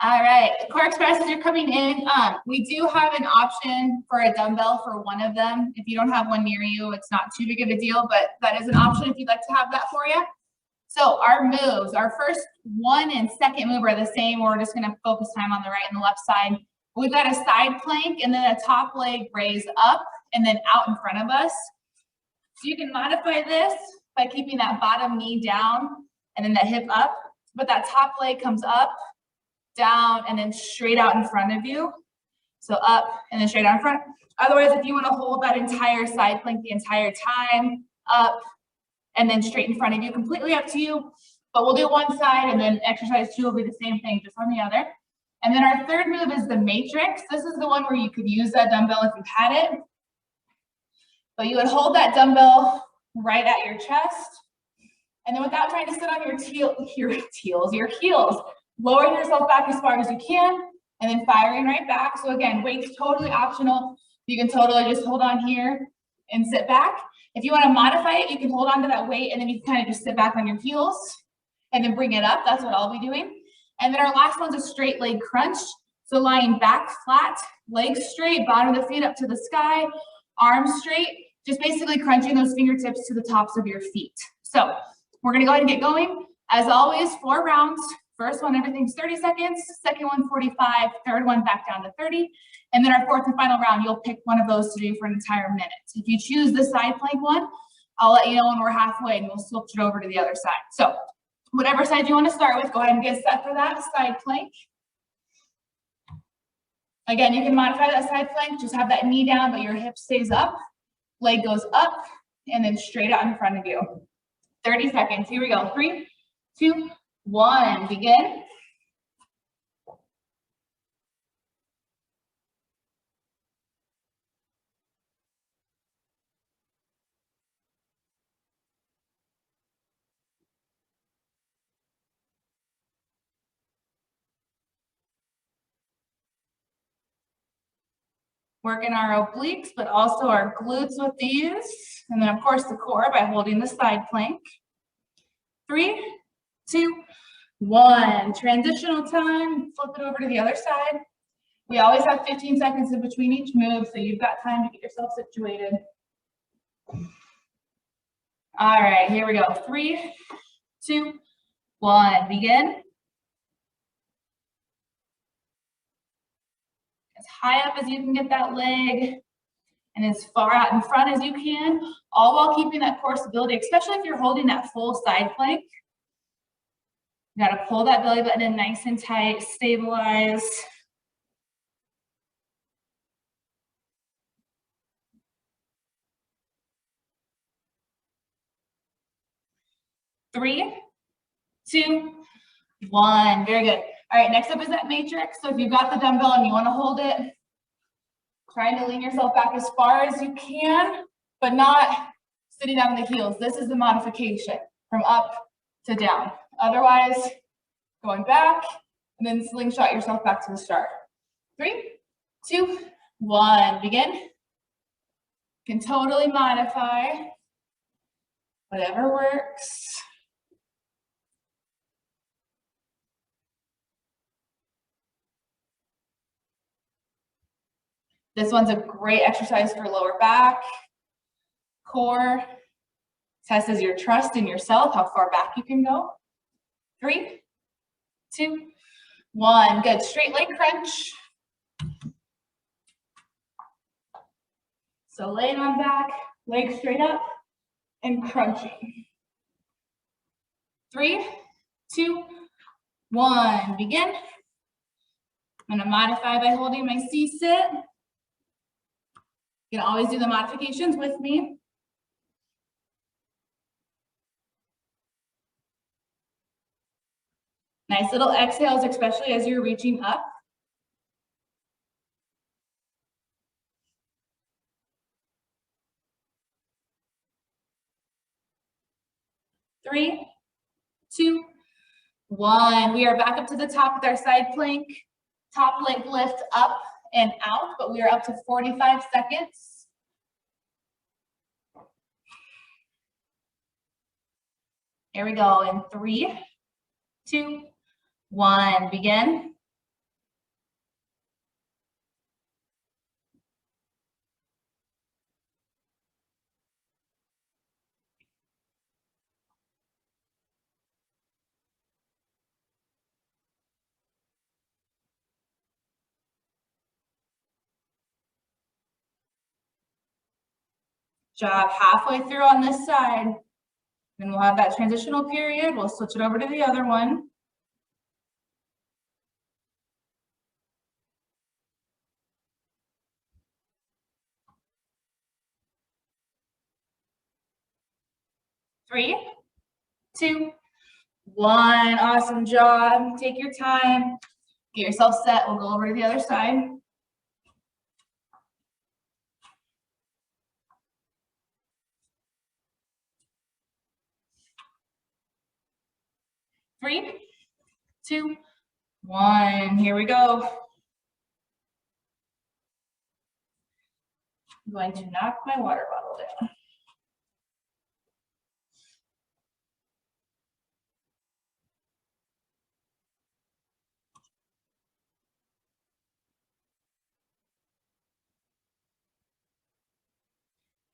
All right, Core Express, as you're coming in, we do have an option for a dumbbell for one of them. If you don't have one near you, it's not too big of a deal, but that is an option if you'd like to have that for you. So our moves, our first one and second move are the same. We're just gonna focus time on the right and the left side. We've got a side plank and then a top leg raise up and then out in front of us. So you can modify this by keeping that bottom knee down and then that hip up, but that top leg comes up, down, and then straight out in front of you. So up and then straight out in front. Otherwise, if you want to hold that entire side plank the entire time, up and then straight in front of you, completely up to you. But we'll do one side and then exercise 2 will be the same thing, just on the other. And then our third move is the matrix. This is the one where you could use that dumbbell if you had it. But you would hold that dumbbell right at your chest. And then without trying to sit on your heels, lowering yourself back as far as you can, and then firing right back. So again, weight's totally optional. You can totally just hold on here and sit back. If you want to modify it, you can hold on to that weight and then you can kind of just sit back on your heels and then bring it up. That's what I'll be doing. And then our last one's a straight leg crunch. So lying back flat, legs straight, bottom of the feet up to the sky, arms straight, just basically crunching those fingertips to the tops of your feet. So we're going to go ahead and get going. As always, 4 rounds. First one, everything's 30 seconds. Second one, 45. Third one, back down to 30. And then our fourth and final round, you'll pick one of those to do for an entire minute. If you choose the side plank one, I'll let you know when we're halfway and we'll switch it over to the other side. So whatever side you want to start with, go ahead and get set for that side plank. Again, you can modify that side plank. Just have that knee down, but your hip stays up. Leg goes up and then straight out in front of you. 30 seconds. Here we go. 3, 2, 1. Begin. Working our obliques, but also our glutes with these. And then of course the core by holding the side plank. 3, 2, 1. Transitional time. Flip it over to the other side. We always have 15 seconds in between each move, so you've got time to get yourself situated. All right, here we go. 3, 2, 1. Begin. As high up as you can get that leg and as far out in front as you can, all while keeping that core stability, especially if you're holding that full side plank. You got to pull that belly button in nice and tight, stabilize. Three, 2, 1. Very good. All right, next up is that matrix. So if you've got the dumbbell and you want to hold it, trying to lean yourself back as far as you can, but not sitting down on the heels. This is the modification from up to down. Otherwise, going back and then slingshot yourself back to the start. 3, 2, 1. Begin. You can totally modify whatever works. This one's a great exercise for lower back, core. Tests your trust in yourself, how far back you can go. 3, 2, 1. Good. Straight leg crunch. So laying on back, legs straight up, and crunching. 3, 2, 1. Begin. I'm going to modify by holding my C-sit. You can always do the modifications with me. Nice little exhales, especially as you're reaching up. Three, 2, 1. We are back up to the top with our side plank. Top leg lift up and out, but we are up to 45 seconds. Here we go in 3, 2, 1. Begin. Job halfway through on this side. Then we'll have that transitional period. We'll switch it over to the other one. 3, 2, 1. Awesome job. Take your time. Get yourself set. We'll go over to the other side. Three, 2, 1. Here we go. I'm going to knock my water bottle down.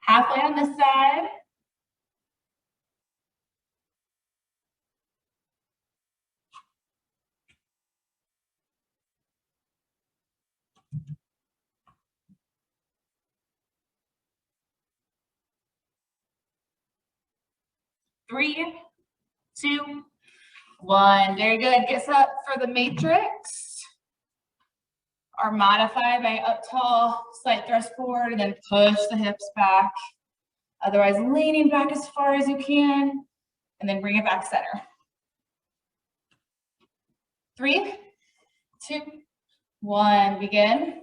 Halfway on this side. Three, 2, 1. Very good. Get set for the matrix. Or modify by up tall, slight thrust forward, and then push the hips back. Otherwise, leaning back as far as you can, and then bring it back center. 3, 2, 1. Begin.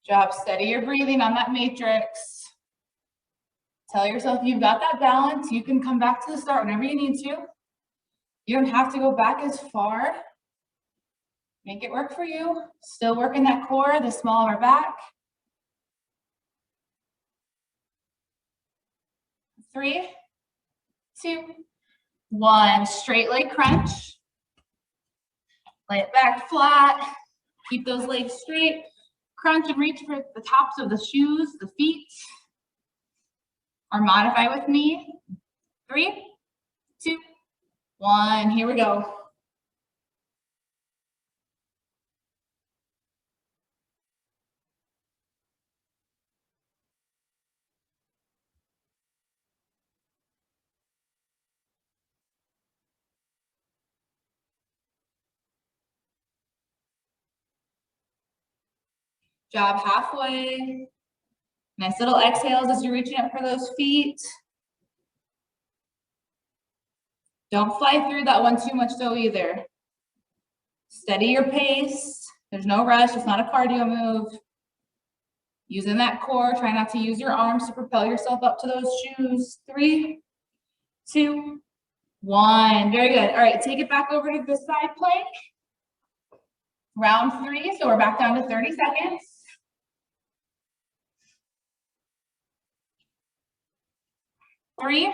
Job, steady your breathing on that matrix. Tell yourself you've got that balance. You can come back to the start whenever you need to. You don't have to go back as far. Make it work for you. Still working that core, the small of our back. 3, 2, 1. Straight leg crunch. Lay it back flat. Keep those legs straight. Crunch and reach for the tops of the shoes, the feet. Or modify with me. 3, 2, 1. Here we go. Job halfway. Nice little exhales as you're reaching up for those feet. Don't fly through that one too much though either. Steady your pace. There's no rush. It's not a cardio move. Using that core. Try not to use your arms to propel yourself up to those shoes. 3, 2, 1. Very good. All right, take it back over to the side plank. Round 3, so we're back down to 30 seconds. 3,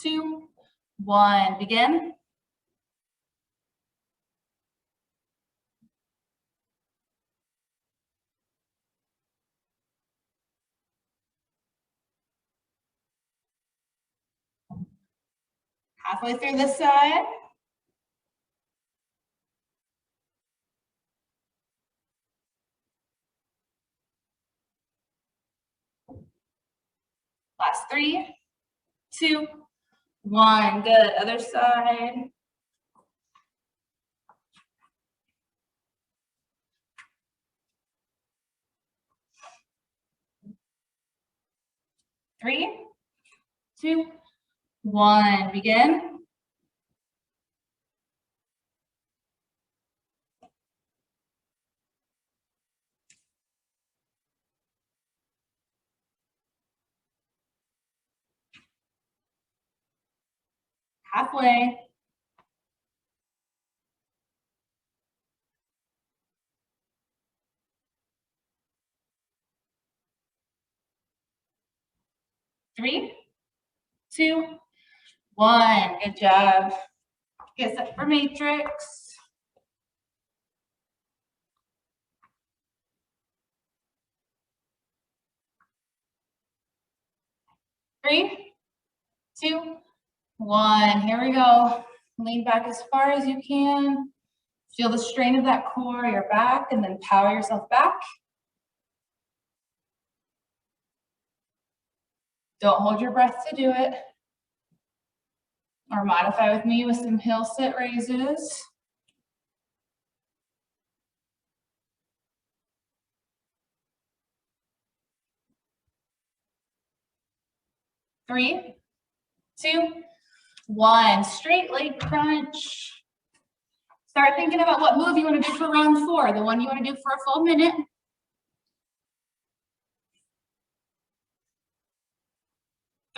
2, 1. Begin. Halfway through this side. Last 3, 2, 1. Good. Other side. 3, 2, 1. Begin. Halfway. 3, 2, 1. Good job. Get set for matrix. 3, 2, 1. Here we go. Lean back as far as you can. Feel the strain of that core, your back, and then power yourself back. Don't hold your breath to do it. Or modify with me with some heel sit raises. Three, 2, 1. Straight leg crunch. Start thinking about what move you want to do for round 4, the one you want to do for a full minute.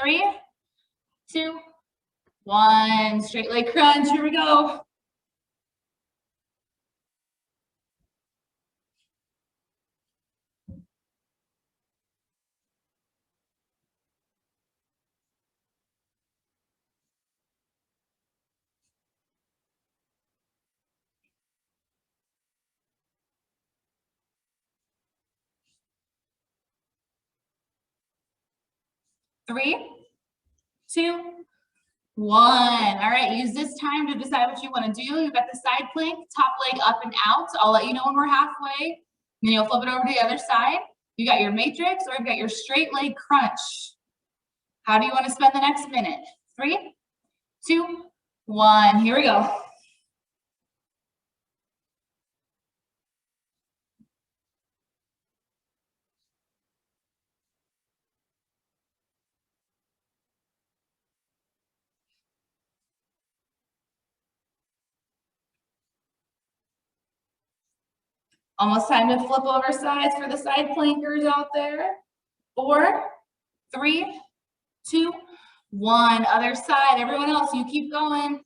3, 2, 1. Straight leg crunch. Here we go. Three, 2, 1. All right, use this time to decide what you want to do. You've got the side plank, top leg up and out. I'll let you know when we're halfway. Then you'll flip it over to the other side. You got your matrix or you've got your straight leg crunch. How do you want to spend the next minute? 3, 2, 1. Here we go. Almost time to flip over sides for the side plankers out there. 4, 3, 2, 1. Other side. Everyone else, you keep going.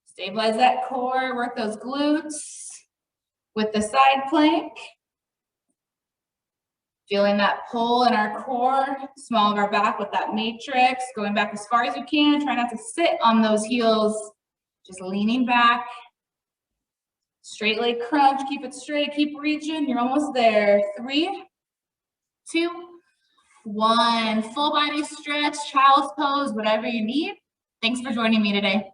Stabilize that core, work those glutes with the side plank. Feeling that pull in our core, small of our back with that matrix, going back as far as you can. Try not to sit on those heels, just leaning back. Straight leg crunch, keep it straight, keep reaching. You're almost there. 3, 2, 1. Full body stretch, child's pose, whatever you need. Thanks for joining me today.